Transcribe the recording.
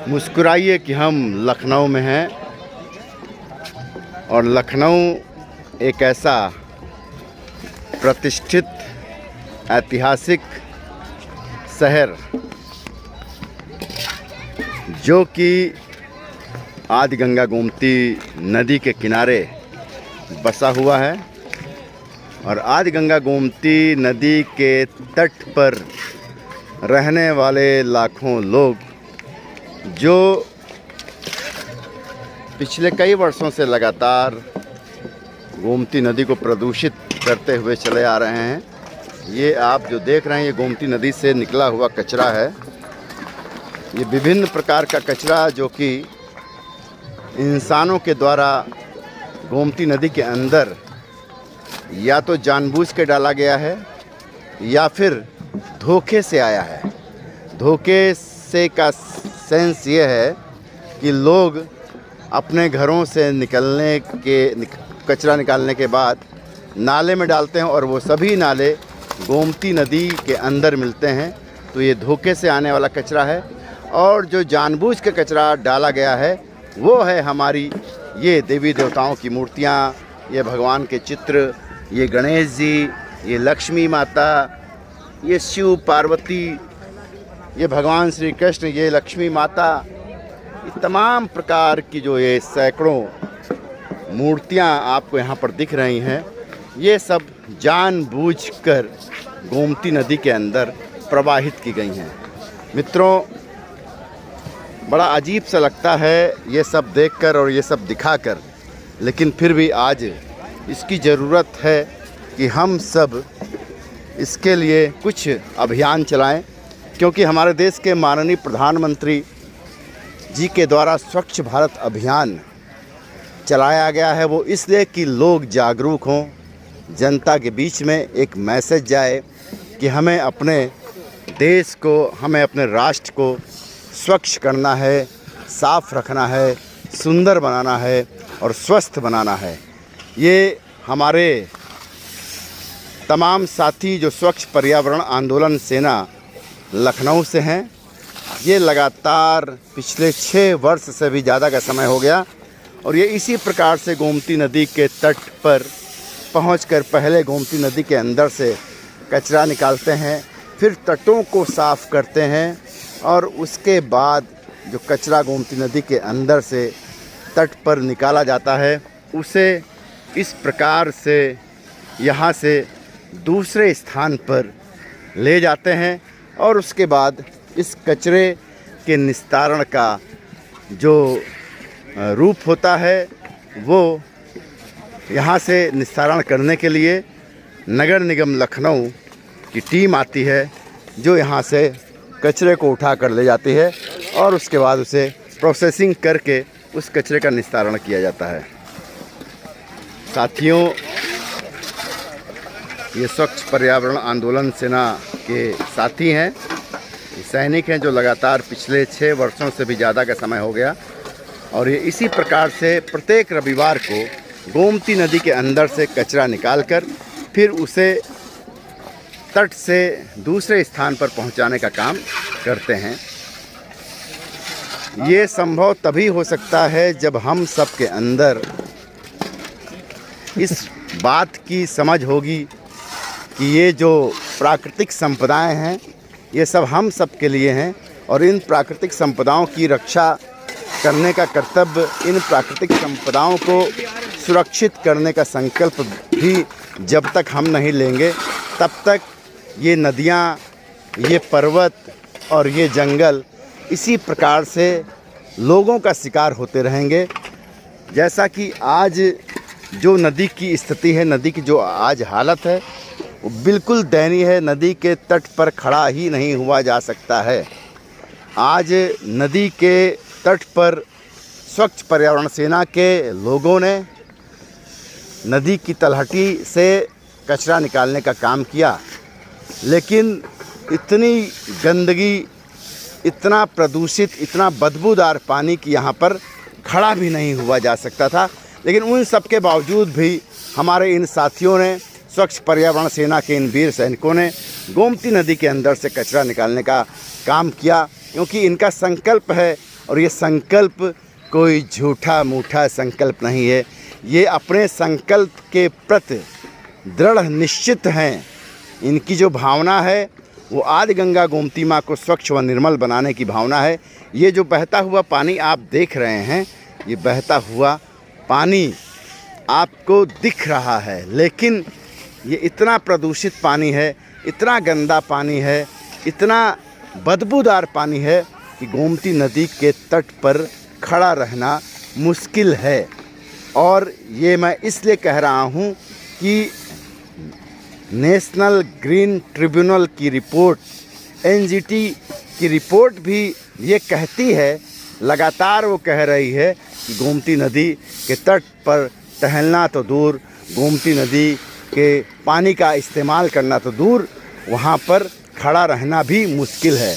मुस्कुराइए कि हम लखनऊ में हैं और लखनऊ एक ऐसा प्रतिष्ठित ऐतिहासिक शहर जो कि आदि गंगा गोमती नदी के किनारे बसा हुआ है और आदि गंगा गोमती नदी के तट पर रहने वाले लाखों लोग जो पिछले कई वर्षों से लगातार गोमती नदी को प्रदूषित करते हुए चले आ रहे हैं। ये आप जो देख रहे हैं ये गोमती नदी से निकला हुआ कचरा है। ये विभिन्न प्रकार का कचरा जो कि इंसानों के द्वारा गोमती नदी के अंदर या तो जानबूझ के डाला गया है या फिर धोखे से आया है। धोखे से का सेंस ये है कि लोग अपने घरों से कचरा निकालने के बाद नाले में डालते हैं और वो सभी नाले गोमती नदी के अंदर मिलते हैं। तो ये धोखे से आने वाला कचरा है। और जो जानबूझ के कचरा डाला गया है वो है हमारी ये देवी देवताओं की मूर्तियाँ, ये भगवान के चित्र, ये गणेश जी, ये लक्ष्मी माता, ये शिव पार्वती, ये भगवान श्री कृष्ण, ये लक्ष्मी माता, ये तमाम प्रकार की जो ये सैकड़ों मूर्तियाँ आपको यहाँ पर दिख रही हैं, ये सब जानबूझकर गोमती नदी के अंदर प्रवाहित की गई हैं। मित्रों, बड़ा अजीब सा लगता है ये सब देखकर और ये सब दिखाकर, लेकिन फिर भी आज इसकी ज़रूरत है कि हम सब इसके लिए कुछ अभियान चलाएं, क्योंकि हमारे देश के माननीय प्रधानमंत्री जी के द्वारा स्वच्छ भारत अभियान चलाया गया है। वो इसलिए कि लोग जागरूक हों, जनता के बीच में एक मैसेज जाए कि हमें अपने देश को, हमें अपने राष्ट्र को स्वच्छ करना है, साफ़ रखना है, सुंदर बनाना है और स्वस्थ बनाना है। ये हमारे तमाम साथी जो स्वच्छ पर्यावरण आंदोलन सेना लखनऊ से हैं, ये लगातार पिछले 6 वर्ष से भी ज़्यादा का समय हो गया और ये इसी प्रकार से गोमती नदी के तट पर पहुंचकर पहले गोमती नदी के अंदर से कचरा निकालते हैं, फिर तटों को साफ़ करते हैं और उसके बाद जो कचरा गोमती नदी के अंदर से तट पर निकाला जाता है उसे इस प्रकार से यहाँ से दूसरे स्थान पर ले जाते हैं और उसके बाद इस कचरे के निस्तारण का जो रूप होता है वो यहाँ से निस्तारण करने के लिए नगर निगम लखनऊ की टीम आती है जो यहाँ से कचरे को उठा कर ले जाती है और उसके बाद उसे प्रोसेसिंग करके उस कचरे का निस्तारण किया जाता है। साथियों, ये स्वच्छ पर्यावरण आंदोलन सेना के साथी हैं, सैनिक हैं जो लगातार पिछले 6 वर्षों से भी ज़्यादा का समय हो गया और ये इसी प्रकार से प्रत्येक रविवार को गोमती नदी के अंदर से कचरा निकालकर फिर उसे तट से दूसरे स्थान पर पहुंचाने का काम करते हैं। ये संभव तभी हो सकता है जब हम सब के अंदर इस बात की समझ होगी कि ये जो प्राकृतिक संपदाएं हैं ये सब हम सब के लिए हैं और इन प्राकृतिक संपदाओं की रक्षा करने का कर्तव्य, इन प्राकृतिक संपदाओं को सुरक्षित करने का संकल्प भी जब तक हम नहीं लेंगे तब तक ये नदियाँ, ये पर्वत और ये जंगल इसी प्रकार से लोगों का शिकार होते रहेंगे। जैसा कि आज जो नदी की स्थिति है, नदी की जो आज हालत है वो बिल्कुल दयनीय है। नदी के तट पर खड़ा ही नहीं हुआ जा सकता है। आज नदी के तट पर स्वच्छ पर्यावरण सेना के लोगों ने नदी की तलहटी से कचरा निकालने का काम किया, लेकिन इतनी गंदगी, इतना प्रदूषित, इतना बदबूदार पानी की यहाँ पर खड़ा भी नहीं हुआ जा सकता था। लेकिन उन सब के बावजूद भी हमारे इन साथियों ने, स्वच्छ पर्यावरण सेना के इन वीर सैनिकों ने गोमती नदी के अंदर से कचरा निकालने का काम किया, क्योंकि इनका संकल्प है और ये संकल्प कोई झूठा मूठा संकल्प नहीं है, ये अपने संकल्प के प्रति दृढ़ निश्चित हैं। इनकी जो भावना है वो आदि गंगा गोमती माँ को स्वच्छ व निर्मल बनाने की भावना है। ये जो बहता हुआ पानी आप देख रहे हैं, ये बहता हुआ पानी आपको दिख रहा है, लेकिन ये इतना प्रदूषित पानी है, इतना गंदा पानी है, इतना बदबूदार पानी है कि गोमती नदी के तट पर खड़ा रहना मुश्किल है। और ये मैं इसलिए कह रहा हूँ कि नेशनल ग्रीन ट्रिब्यूनल की रिपोर्ट, एनजीटी की रिपोर्ट भी ये कहती है, लगातार वो कह रही है कि गोमती नदी के तट पर टहलना तो दूर, गोमती नदी के पानी का इस्तेमाल करना तो दूर, वहाँ पर खड़ा रहना भी मुश्किल है।